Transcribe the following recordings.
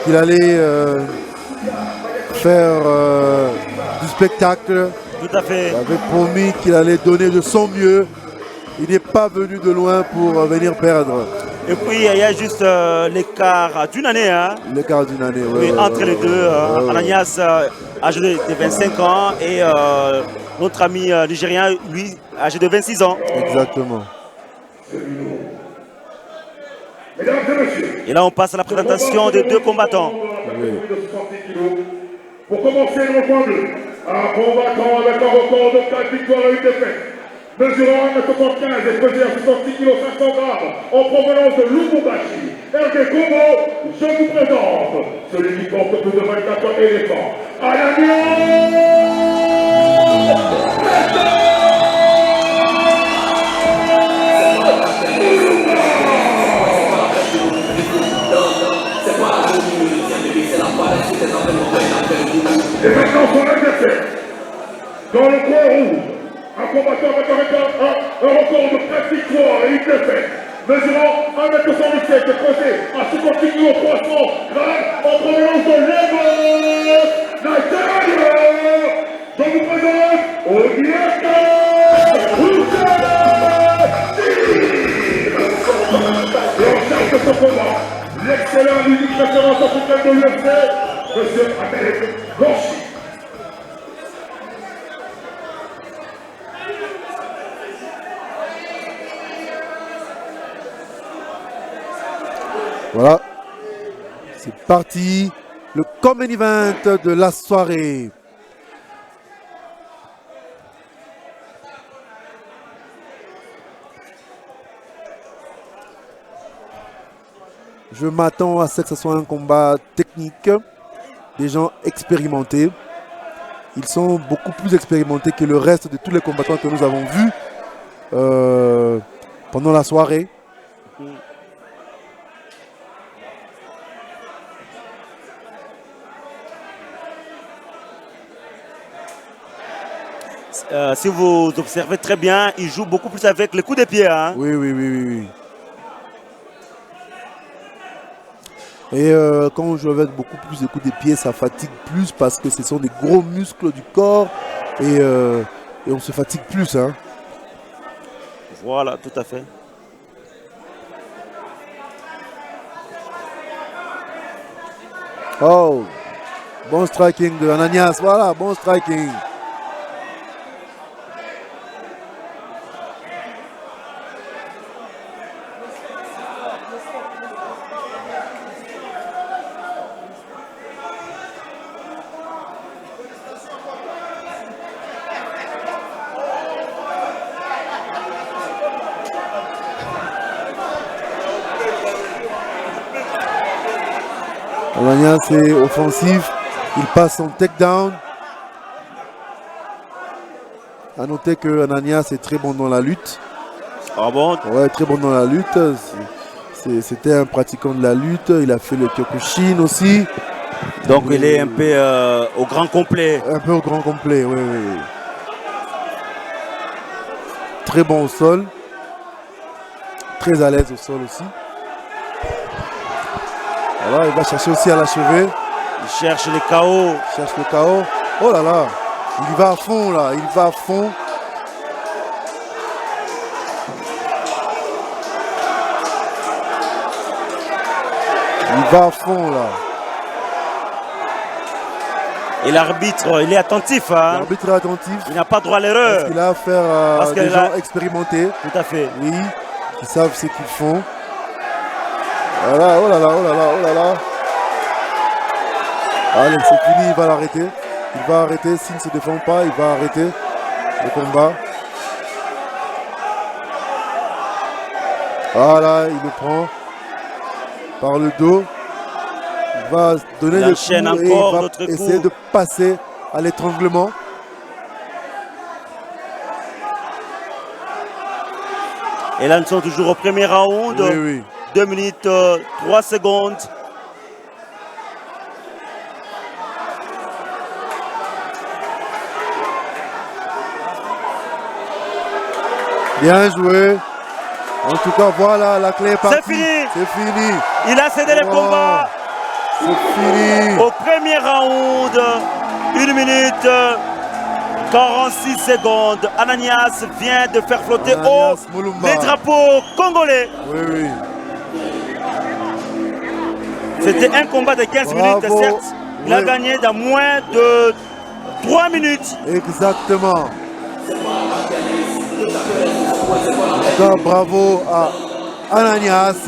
qu'il allait faire du spectacle. Tout à fait. Il avait promis qu'il allait donner de son mieux. Il n'est pas venu de loin pour venir perdre. Et puis il y a juste l'écart d'une année. Hein. L'écart d'une année, oui, entre les deux. Ananias, âgé de 25 ans, et notre ami nigérien, lui, âgé de 26 ans. Exactement. Et là, on passe à la présentation des deux combattants. Oui. Pour commencer le point bleu, un combattant avec un record de 4 victoires et 1 défaite. Mesurant 1m75 et pesé à 66 kg 500 grammes en provenance de Lubumbashi, RD Congo, je vous présente celui qui porte plus de 24 éléphants, Et maintenant son adversaire, dans le coin rouge, un combattant avec un record de 4 victoires et 1 défaite, mesurant 1m77 et pesé à 66 kg 300 grammes en provenance de Lagos, Nigeria. Je vous présente Onyeka Et en charge de ce combat, l'excellent unique référence africaine de l'UFC, M. Abel Gorchi. Voilà, c'est parti, le common event de la soirée. Je m'attends à ce que ce soit un combat technique, des gens expérimentés. Ils sont beaucoup plus expérimentés que le reste de tous les combattants que nous avons vus pendant la soirée. Si vous observez très bien, il joue beaucoup plus avec les coups de pied. Hein. Oui, oui, oui, oui, oui. Et quand on joue avec beaucoup plus de coups de pied, ça fatigue plus parce que ce sont des gros muscles du corps et on se fatigue plus. Hein. Voilà, tout à fait. Oh, bon striking de Ananias, voilà, bon striking. Ananias est offensif, il passe son takedown. A noter que Ananias est très bon dans la lutte. Ah bon? Ouais, très bon dans la lutte. C'était un pratiquant de la lutte. Il a fait le Kyokushin aussi. Donc il est un peu au grand complet. Un peu au grand complet, oui, oui. Très bon au sol. Très à l'aise au sol aussi. Voilà, il va chercher aussi à l'achever. Il cherche les KO. Il cherche le KO. Oh là là, il va à fond là, il va à fond. Il va à fond là. Et l'arbitre, il est attentif. Hein. L'arbitre est attentif. Il n'a pas droit à l'erreur. Parce qu'il a affaire à des gens expérimentés. Tout à fait. Oui, qui savent ce qu'ils font. Voilà, oh là là, oh là là, oh là là. Allez, c'est fini, il va l'arrêter. Il va arrêter, s'il ne se défend pas, il va arrêter le combat. Voilà, il le prend par le dos. Il va donner le coup et il va essayer de passer à l'étranglement. Et là, nous sommes toujours au premier round. Oui, oui. 2 minutes 3 secondes. Bien joué. En tout cas, voilà, la clé est partie. C'est fini. C'est fini. Il a cédé le combat. Fini. Au premier round, 1 minute 46 secondes. Ananias vient de faire flotter haut les drapeaux congolais. Oui, oui. C'était un combat de 15 minutes, certes. Il a gagné dans moins de 3 minutes. Exactement. Donc, bravo à Ananias.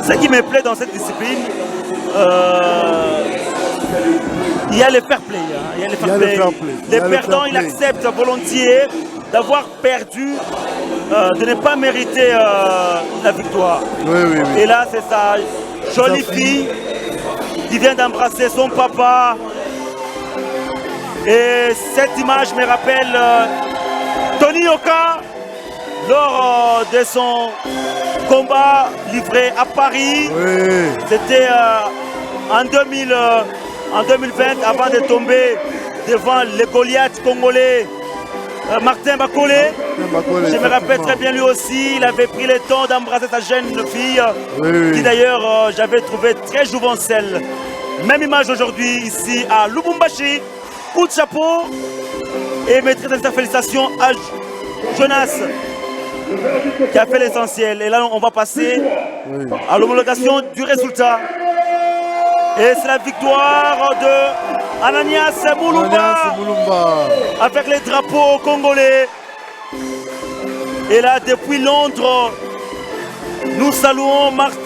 Ce qui me plaît dans cette discipline, il y a le fair play. Il y a le fair play. Les perdants, ils acceptent volontiers d'avoir perdu, de ne pas mériter la victoire. Oui, oui, oui. Et là, c'est sa jolie fille qui vient d'embrasser son papa. Et cette image me rappelle Tony Yoka lors de son combat livré à Paris. Oui. C'était en 2020, avant de tomber devant le Goliath congolais Martin Bakolé. Je me rappelle très bien, lui aussi, il avait pris le temps d'embrasser sa jeune fille, qui d'ailleurs j'avais trouvé très jouvencelle. Même image aujourd'hui ici à Lubumbashi. Coup de chapeau et mes très sincères félicitations à Jonas qui a fait l'essentiel. Et là, on va passer à l'homologation du résultat. Et c'est la victoire de Ananias Mulumba avec les drapeaux congolais. Et là, depuis Londres, nous saluons Martin.